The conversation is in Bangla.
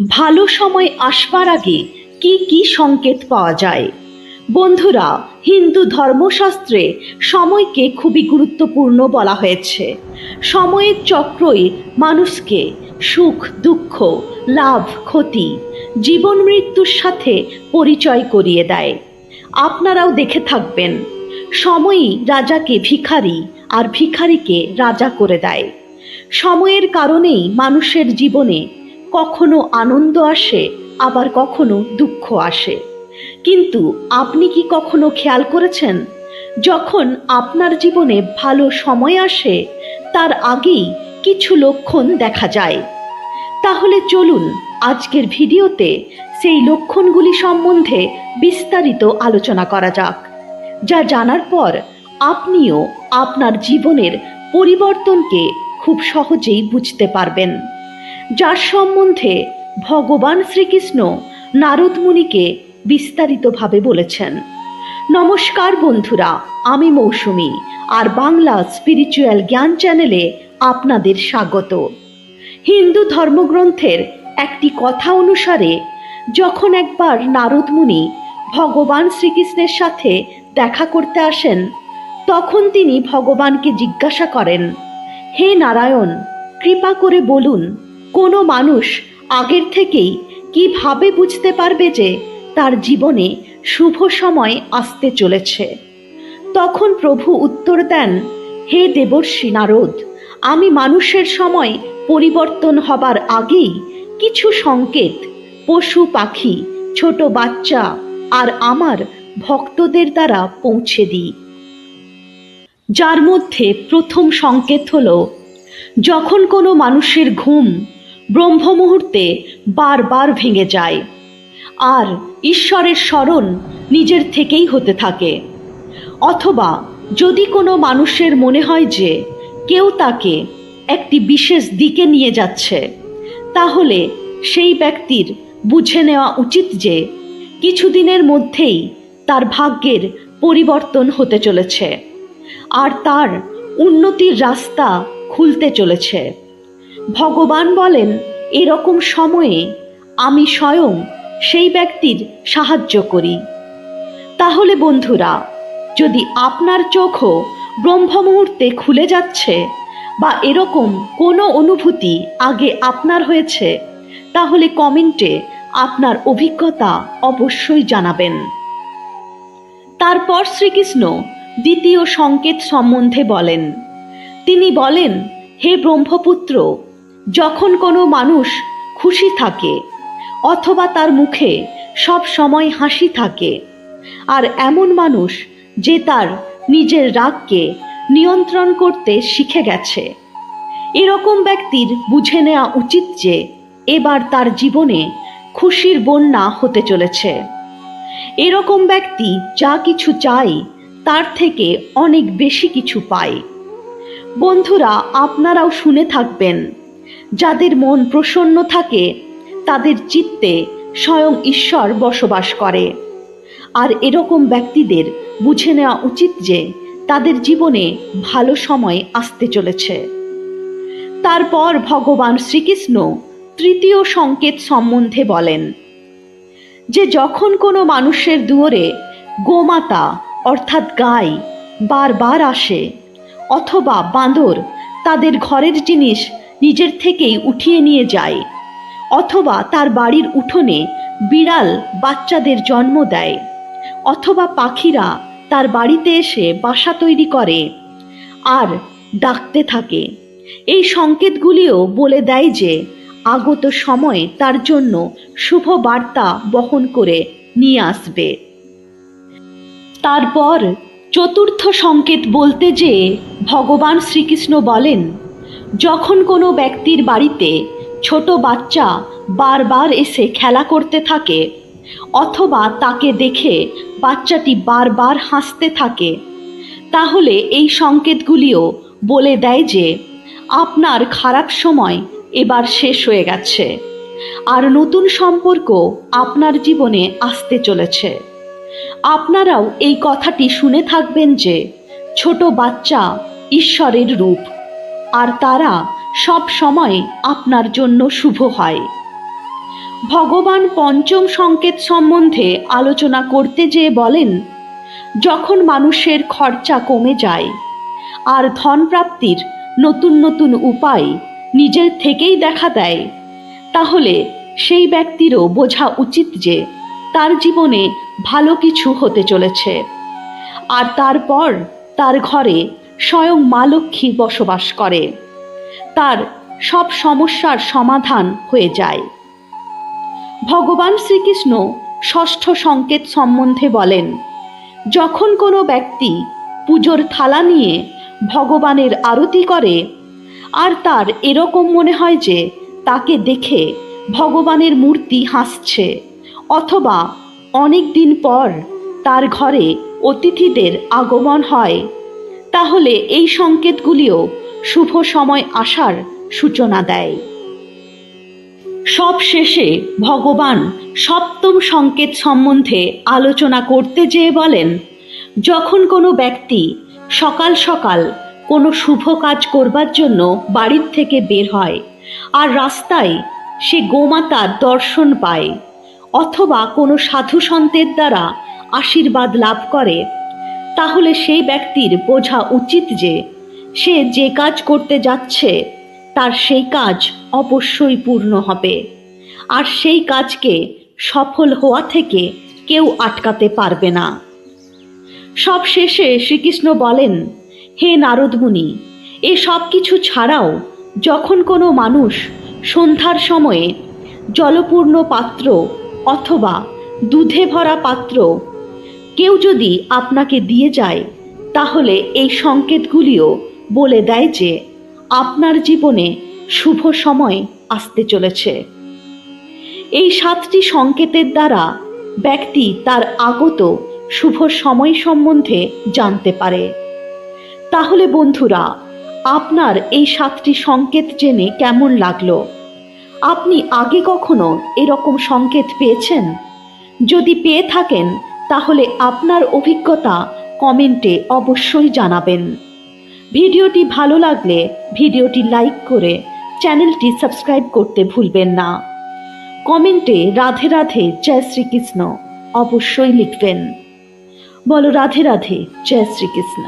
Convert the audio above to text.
ভালো সময় আসবার আগে কি কি সংকেত পাওয়া যায়? বন্ধুরা, হিন্দু ধর্মশাস্ত্রে সময়কে খুবই গুরুত্বপূর্ণ বলা হয়েছে। সময়ের চক্রই মানুষকে সুখ দুঃখ, লাভ ক্ষতি, জীবন মৃত্যুর সাথে পরিচয় করিয়ে দেয়। আপনারাও দেখে থাকবেন, সময়ই রাজাকে ভিখারি আর ভিখারিকে রাজা করে দেয়। সময়ের কারণেই মানুষের জীবনে কখনো আনন্দ আসে, আবার কখনো দুঃখ আসে। কিন্তু আপনি কি কখনো খেয়াল করেছেন, যখন আপনার জীবনে ভালো সময় আসে তার আগেই কিছু লক্ষণ দেখা যায়? তাহলে চলুন আজকের ভিডিওতে সেই লক্ষণগুলি সম্বন্ধে বিস্তারিত আলোচনা করা যাক, যা জানার পর আপনিও আপনার জীবনের পরিবর্তনকে খুব সহজেই বুঝতে পারবেন, যার সম্বন্ধে ভগবান শ্রীকৃষ্ণ নারদ মুনিকে বিস্তারিতভাবে বলেছেন। নমস্কার বন্ধুরা, আমি মৌসুমী, আর বাংলা স্পিরিচুয়াল জ্ঞান চ্যানেলে আপনাদের স্বাগত। হিন্দু ধর্মগ্রন্থের একটি কথা অনুসারে, যখন একবার নারদ মুনি ভগবান শ্রীকৃষ্ণের সাথে দেখা করতে আসেন, তখন তিনি ভগবানকে জিজ্ঞাসা করেন, হে নারায়ণ, কৃপা করে বলুন, কোনো মানুষ আগের থেকেই কিভাবে বুঝতে পারবে যে তার জীবনে শুভ সময় আসতে চলেছে? তখন প্রভু উত্তর দেন, হে দেবর্ষি নারদ, আমি মানুষের সময় পরিবর্তন হবার আগেই কিছু সংকেত পশু পাখি, ছোট বাচ্চা আর আমার ভক্তদের দ্বারা পৌঁছে দিই। যার মধ্যে প্রথম সংকেত হলো, যখন কোনো মানুষের ঘুম ব্রহ্ম মুহূর্তে বারবার ভেঙে যায় আর ঈশ্বরের স্মরণ নিজের থেকেই হতে থাকে। অথবা যদি কোনো মানুষের মনে হয় যে কেউ তাকে একটি বিশেষ দিকে নিয়ে যাচ্ছে, তাহলে সেই ব্যক্তির বুঝে নেওয়া উচিত যে কিছুদিনের মধ্যেই তার ভাগ্যের পরিবর্তন হতে চলেছে আর তার উন্নতির রাস্তা খুলতে চলেছে। ভগবান বলেন, এরকম সময়ে আমি স্বয়ং সেই ব্যক্তির সাহায্য করি। তাহলে বন্ধুরা, যদি আপনার চোখও ব্রহ্ম মুহূর্তে খুলে যাচ্ছে বা এরকম কোনো অনুভূতি আগে আপনার হয়েছে, তাহলে কমেন্টে আপনার অভিজ্ঞতা অবশ্যই জানাবেন। তারপর শ্রীকৃষ্ণ দ্বিতীয় সংকেত সম্বন্ধে বলেন। তিনি বলেন, হে ব্রহ্মপুত্র, যখন কোনো মানুষ খুশি থাকে অথবা তার মুখে সব সময় হাসি থাকে, আর এমন মানুষ যে তার নিজের রাগকে নিয়ন্ত্রণ করতে শিখে গেছে, এরকম ব্যক্তির বুঝে নেওয়া উচিত যে এবার তার জীবনে খুশির বন্যা হতে চলেছে। এরকম ব্যক্তি যা কিছু চায় তার থেকে অনেক বেশি কিছু পায়। বন্ধুরা, আপনারাও শুনে থাকবেন, যাদের মন প্রসন্ন থাকে তাদের চিত্তে স্বয়ং ঈশ্বর বসবাস করে। আর এরকম ব্যক্তিদের বুঝে নেওয়া উচিত যে তাদের জীবনে ভালো সময় আসতে চলেছে। তারপর ভগবান শ্রীকৃষ্ণ তৃতীয় সংকেত সম্বন্ধে বলেন যে যখন কোনো মানুষের দুয়ারে গোমাতা অর্থাৎ গাই বারবার আসে, অথবা বাঁদর তাদের ঘরের জিনিস নিজের থেকেই উঠিয়ে নিয়ে যায়, অথবা তার বাড়ির উঠোনে বিড়াল বাচ্চাদের জন্ম দেয়, অথবা পাখিরা তার বাড়িতে এসে বাসা তৈরি করে আর ডাকতে থাকে, এই সংকেতগুলিও বলে দেয় যে আগত সময় তার জন্য শুভ বার্তা বহন করে নিয়ে আসবে। তারপর চতুর্থ সংকেত বলতে যে ভগবান শ্রীকৃষ্ণ বলেন, যখন কোনো ব্যক্তির বাড়িতে ছোট বাচ্চা বারবার এসে খেলা করতে থাকে, অথবা তাকে দেখে বাচ্চাটি বারবার হাসতে থাকে, তাহলে এই সংকেতগুলিও বলে দেয় যে আপনার খারাপ সময় এবার শেষ হয়ে গেছে আর নতুন সম্পর্ক আপনার জীবনে আসতে চলেছে। আপনারাও এই কথাটি শুনে থাকবেন যে ছোট বাচ্চা ঈশ্বরের রূপ, আর তারা সব সময় আপনার জন্য শুভ হয়। ভগবান পঞ্চম সংকেত সম্বন্ধে আলোচনা করতে যেয়ে বলেন, যখন মানুষের খরচা কমে যায় আর ধন প্রাপ্তির নতুন নতুন উপায় নিজের থেকেই দেখা দেয়, তাহলে সেই ব্যক্তিরও বোঝা উচিত যে তার জীবনে ভালো কিছু হতে চলেছে। আর তারপর তার ঘরে স্বয়ং মা লক্ষ্মী বসবাস করে, তার সব সমস্যার সমাধান হয়ে যায়। ভগবান শ্রীকৃষ্ণ ষষ্ঠ সংকেত সম্বন্ধে বলেন, যখন কোনো ব্যক্তি পুজোর থালা নিয়ে ভগবানের আরতি করে আর তার এরকম মনে হয় যে তাকে দেখে ভগবানের মূর্তি হাসছে, অথবা অনেক দিন পর তার ঘরে অতিথিদের আগমন হয়, তাহলে এই সংকেতগুলিও শুভ সময় আসার সূচনা দেয়। সবশেষে ভগবান সপ্তম সংকেত সম্বন্ধে আলোচনা করতে যেয়ে বলেন, যখন কোনো ব্যক্তি সকাল সকাল কোনো শুভ কাজ করবার জন্য বাড়ির থেকে বের হয় আর রাস্তায় সে গোমাতার দর্শন পায় অথবা কোনো সাধু সন্তের দ্বারা আশীর্বাদ লাভ করে, তাহলে সেই ব্যক্তির বোঝা উচিত যে সে যে কাজ করতে যাচ্ছে তার সেই কাজ অবশ্যই পূর্ণ হবে, আর সেই কাজকে সফল হওয়া থেকে কেউ আটকাতে পারবে না। সবশেষে শ্রীকৃষ্ণ বলেন, হে নারদ মুনি, এ সব কিছু ছাড়াও যখন কোনো মানুষ সন্ধ্যার সময়ে জলপূর্ণ পাত্র অথবা দুধে ভরা পাত্র কেউ যদি আপনাকে দিয়ে যায়, তাহলে এই সংকেতগুলিও বলে দেয় যে আপনার জীবনে শুভ সময় আসতে চলেছে। এই 7টি সংকেতের দ্বারা ব্যক্তি তার আগত শুভ সময় সম্বন্ধে জানতে পারে। তাহলে বন্ধুরা, আপনার এই 7টি সংকেত জেনে কেমন লাগলো? আপনি আগে কখনো এরকম সংকেত পেয়েছেন? যদি পেয়ে থাকেন, তাহলে আপনার অভিজ্ঞতা কমেন্টে অবশ্যই জানাবেন। ভিডিওটি ভালো লাগলে ভিডিওটি লাইক করে চ্যানেলটি সাবস্ক্রাইব করতে ভুলবেন না। কমেন্টে রাধে রাধে জয় শ্রীকৃষ্ণ অবশ্যই লিখবেন। বলো রাধে রাধে জয় শ্রীকৃষ্ণ।